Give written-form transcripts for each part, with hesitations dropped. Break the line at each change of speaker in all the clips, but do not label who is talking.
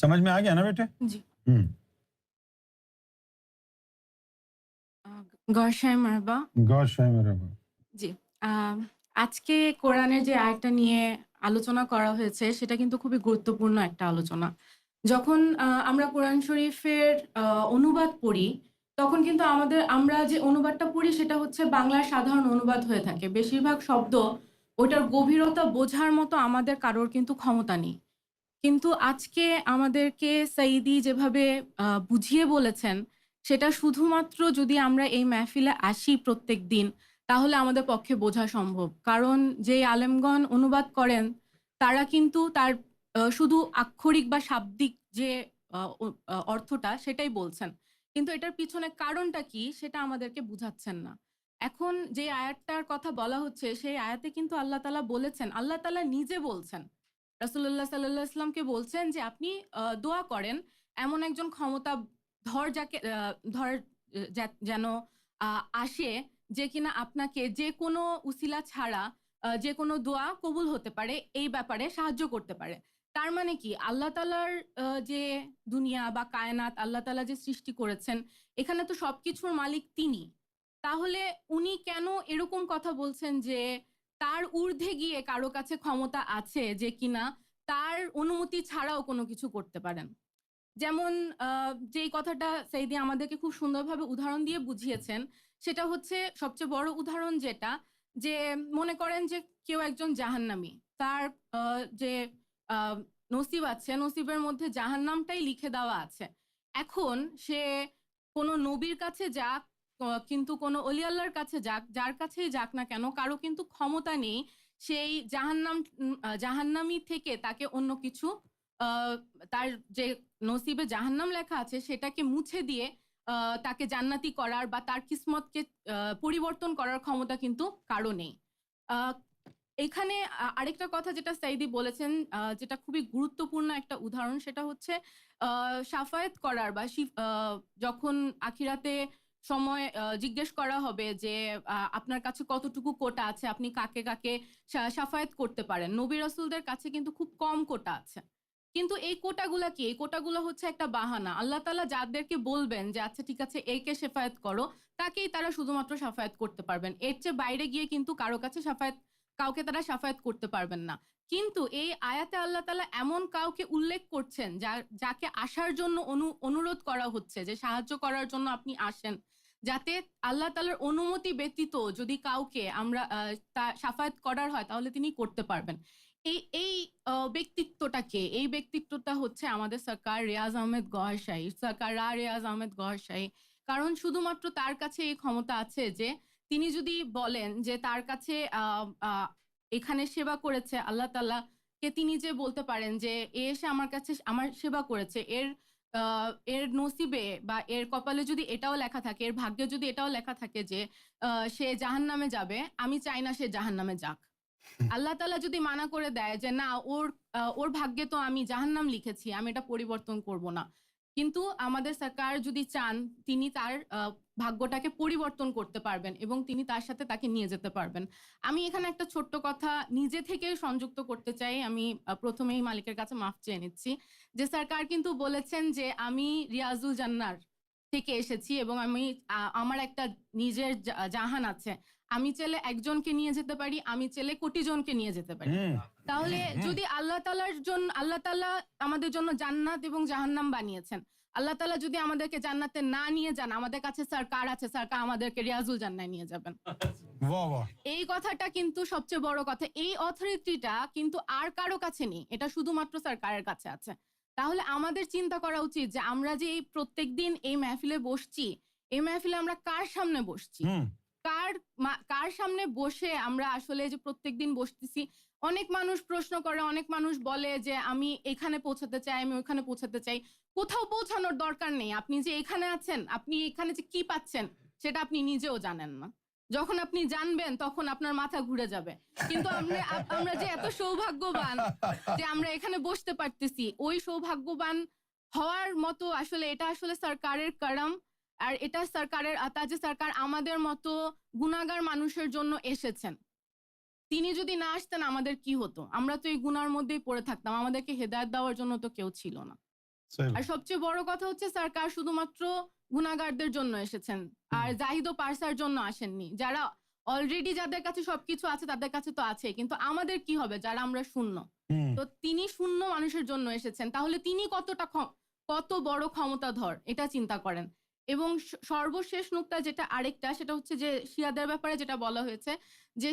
समझ में आ गया ना बेटे?
জি।
হুম।
আ গড়সাই মারবা।
গড় সাই মারাবা।
জি। আ আজকে কোরআনের যে আয়াতটা নিয়ে আলোচনা করা হয়েছে সেটা কিন্তু খুবই গুরুত্বপূর্ণ একটা আলোচনা। যখন আমরা কোরআন শরীফের আ অনুবাদ পড়ি, তখন কিন্তু আমরা যে অনুবাদটা পড়ি সেটা হচ্ছে বাংলার সাধারণ অনুবাদ হয়ে থাকে। বেশিরভাগ শব্দ ওটার গভীরতা বোঝার মতো আমাদের কারোর কিন্তু ক্ষমতা নেই। কিন্তু আজকে আমাদেরকে সাইদি যেভাবে বুঝিয়ে বলেছেন, সেটা শুধুমাত্র যদি আমরা এই মেহফিলে আসি প্রত্যেকদিন, তাহলে আমাদের পক্ষে বোঝা সম্ভব। কারণ যেই আলেমগণ অনুবাদ করেন, তারা কিন্তু তার শুধু আক্ষরিক বা শাব্দিক যে আ ও অর্থটা সেটাই বলছেন। কিন্তু এটার পিছনে কারণটা কি, সেটা আমাদেরকে বুঝাচ্ছেন না। এখন যে আয়াতটার কথা বলা হচ্ছে, সেই আয়াতে কিন্তু আল্লাহ তাআলা বলেছেন, আল্লাহ তাআলা নিজে বলছেন রাসূলুল্লাহ সাল্লাল্লাহু আলাইহি ওয়াসাল্লামকে বলছেন যে, "আপনি দোয়া করেন এমন একজন ক্ষমতাধর যাকে ধর যেন আ আসে যে কিনা আপনাকে যেকোনো উসিলা ছাড়া যেকোনো দোয়া কবুল হতে পারে, এই ব্যাপারে সাহায্য করতে পারে।" তার মানে কি? আল্লাহ তাআলার যে দুনিয়া বা কায়নাত আল্লাহ তাআলা যে সৃষ্টি করেছেন, এখানে তো সবকিছুর মালিক তিনি। তাহলে উনি কেন এরকম কথা বলছেন যে তার ঊর্ধ্বে গিয়ে কারো কাছে ক্ষমতা আছে যে কিনা তার অনুমতি ছাড়াও কোনো কিছু করতে পারেন। যেমন আ যেই কথাটা সাইদি আমাদেরকে খুব সুন্দরভাবে উদাহরণ দিয়ে বুঝিয়েছেন, সেটা হচ্ছে সবচেয়ে বড় উদাহরণ যেটা, যে মনে করেন যে কেউ একজন জাহান্নামী। তার আ যে আ নসিব আছে, নসিবের মধ্যে জাহান্নামটাই লিখে দেওয়া আছে। এখন সে কোনো নবীর কাছে যাক, কিন্তু কোনো অলি আল্লাহর কাছে যাক, যার কাছেই যাক না কেন, কারো কিন্তু ক্ষমতা নেই সেই জাহান্নামী থেকে তাকে অন্য কিছু আ তার যে নসিবে জাহান্নাম লেখা আছে সেটাকে মুছে দিয়ে আ তাকে জান্নাতি করার বা তার কিসমতকে পরিবর্তন করার ক্ষমতা কিন্তু কারো নেই। আ এখানে আরেকটা কথা যেটা সাইদি বলেছেন, যেটা খুবই গুরুত্বপূর্ণ একটা উদাহরণ, সেটা হচ্ছে আ শাফায়েত করার বা যখন আখিরাতে সময় জিজ্ঞেস করা হবে যে আপনার কাছে কতটুকু কোটা আছে, আপনি কাকে, কাকে শাফায়েত করতে পারেন। নবী রাসূলদের কাছে কিন্তু খুব কম কোটা আছে। কিন্তু এই কোটাগুলা কি? এই কোটাগুলো হচ্ছে একটা বাহানা। আল্লাহ তাআলা যাদেরকে বলবেন যে আচ্ছা ঠিক আছে একে শাফায়েত করো, তাকেই তারা শুধুমাত্র শাফায়েত করতে পারবেন। এর চেয়ে বাইরে গিয়ে কিন্তু কারো কাছে কাউকে তারা শাফায়াত করতে পারবেন না। কিন্তু এই আয়াতে আল্লাহ তাআলা এমন কাউকে উল্লেখ করছেন যাকে আসার জন্য অনুরোধ করা হচ্ছে যে সাহায্য করার জন্য আপনি আসেন। যাতে আল্লাহ তাআলার অনুমতি ব্যতীত যদি কাউকে আমরা শাফায়াত করার হয় তাহলে তিনি করতে পারবেন। এই ব্যক্তিত্বটা কে? এই ব্যক্তিত্বটা হচ্ছে আমাদের সরকার রিয়াজ আহমেদ গওহর শাহী। সরকার রিয়াজ আহমেদ গওহর শাহী। কারণ শুধুমাত্র তার কাছে এই ক্ষমতা আছে যে তিনি যদি বলেন যে তার কাছে আ আ এখানে সেবা করেছে আল্লাহ তাআলা কে, তিনি যে বলতে পারেন যে এ এসে আমার কাছে আমার সেবা করেছে। আ এর নসিবে বা এর কপালে যদি এটাও লেখা থাকে, এর ভাগ্যে যদি এটাও লেখা থাকে যে সে জাহান্নামে যাবে, আমি চাই না সে জাহান্নামে যাক। আল্লাহ তাআলা যদি মানা করে দেয় যে না ওর ভাগ্যে তো আমি জাহান্নাম লিখেছি, আমি এটা পরিবর্তন করব না। কিন্তু আমাদের সরকার যদি চান তিনি তার ভাগ্যটাকে পরিবর্তন করতে পারবেন এবং তিনি তার সাথে তাকে নিয়ে যেতে পারবেন। আমি এখানে একটা ছোট্ট কথা নিজে থেকে সংযুক্ত করতে চাই। আমি ১ম এই মালিকের কাছে মাফ চেয়ে নিচ্ছি। যে সরকার কিন্তু বলেছেন যে আমি রিয়াজুল জান্নার থেকে এসেছি এবং আমি আমার একটা নিজের জাহান আছে। আমি চাইলে একজনকে নিয়ে যেতে পারি, আমি চাইলে কোটি জনকে নিয়ে যেতে পারি।
হুম,
তাহলে যদি আল্লাহ তাআলা আমাদের জন্য জান্নাত এবং জাহান্নাম বানিয়েছেন। আল্লাহ তাআলা যদি আমাদেরকে জান্নাতে না নিয়ে যান, আমাদের কাছে সরকার আছে, সরকার আমাদেরকে রিয়াজুল জান্নায় নিয়ে যাবেন।
বাহ! বাহ!
এই কথাটা কিন্তু সবচেয়ে বড় কথা। এই অথরিটিটা কিন্তু আর কারো কাছে নেই। এটা শুধুমাত্র সরকারের কাছে আছে। তাহলে আমাদের চিন্তা করা উচিত যে আমরা যে এই প্রত্যেকদিন এই মেহফিলে বসছি, এই মেহফিলে আমরা কার সামনে বসছি?
হুম,
কার সামনে বসে আমরা আসলে যে প্রত্যেকদিন বসতেছি? অনেক মানুষ প্রশ্ন করে, অনেক মানুষ বলে যে আমি এখানে পৌঁছাতে চাই, আমি ওখানে পৌঁছাতে চাই। কোথাও পৌঁছানোর দরকার নেই। আপনি যে এখানে আছেন, আপনি এখানে যে কি পাচ্ছেন সেটা আপনি নিজেও জানেন না। যখন আপনি জানবেন তখন আপনার মাথা ঘুরে যাবে। কিন্তু আমরা যে এত সৌভাগ্যবান যে আমরা এখানে বসতে পারতেছি, ওই সৌভাগ্যবান হওয়ার মতো আসলে এটা আসলে সরকারের করম। আর এটা সরকারের আতা যে সরকার আমাদের মতো গুনাহগার মানুষের জন্য এসেছেন। তিনি যদি না আসতেন আমাদের কি হতো? আমরা তো এই গুনার মধ্যেই পড়ে থাকতাম। আমাদেরকে হেদায়েত দেওয়ার জন্য তো কেউ ছিল না।
सही
আর
बात।
সবচেয়ে বড় কথা হচ্ছে সরকার শুধুমাত্র গুনাহগারদের জন্য এসেছেন আর জাহিদ ও পারসার জন্য আসেননি। যারা অলরেডি যাদের কাছে সবকিছু আছে তাদের কাছে তো আছে, কিন্তু আমাদের কি হবে যারা আমরা শূন্য?
हम्म,
তো তিনি শূন্য মানুষের জন্য এসেছেন, তাহলে তিনি কত বড় ক্ষমতাধর এটা চিন্তা করেন। এবং সর্বশেষ নুকতা যেটা আরেকটা, সেটা হচ্ছে যে শিয়াদের ব্যাপারে যেটা বলা হয়েছে, যে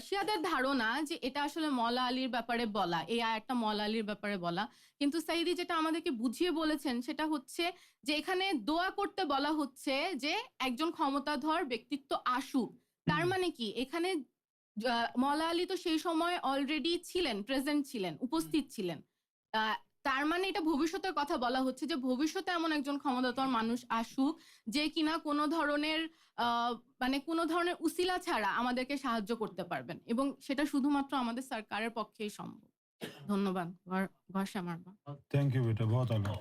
শিয়াদের ধারণা যে এটা আসলে মওলা আলীর ব্যাপারে বলা, এই আয়াতটা মওলা আলীর ব্যাপারে বলা। কিন্তু সাইদি যেটা আমাদেরকে বুঝিয়ে বলেছেন সেটা হচ্ছে যে এখানে দোয়া করতে বলা হচ্ছে যে একজন ক্ষমতাধর ব্যক্তিত্ব আসুক। তার মানে কি এখানে মওলা আলী তো সেই সময় অলরেডি ছিলেন, প্রেজেন্ট ছিলেন, উপস্থিত ছিলেন। আহ, তার মানে এটা ভবিষ্যতের কথা বলা হচ্ছে যে ভবিষ্যতে এমন একজন ক্ষমতাধর মানুষ আসুক যে কিনা কোনো ধরনের আহ, মানে কোনো ধরনের উসিলা ছাড়া আমাদেরকে সাহায্য করতে পারবেন, এবং সেটা শুধুমাত্র আমাদের সরকারের পক্ষেই সম্ভব। ধন্যবাদ। ঘর মারবা।
थैंक यू बेटा, बहुत आला।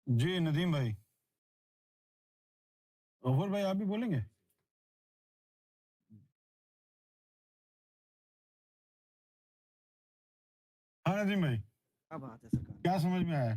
जी नदीम भाई, गफूर भाई आप भी बोलेंगे? हाँ नदीम भाई,
क्या बात है सरकार।
क्या समझ में आया?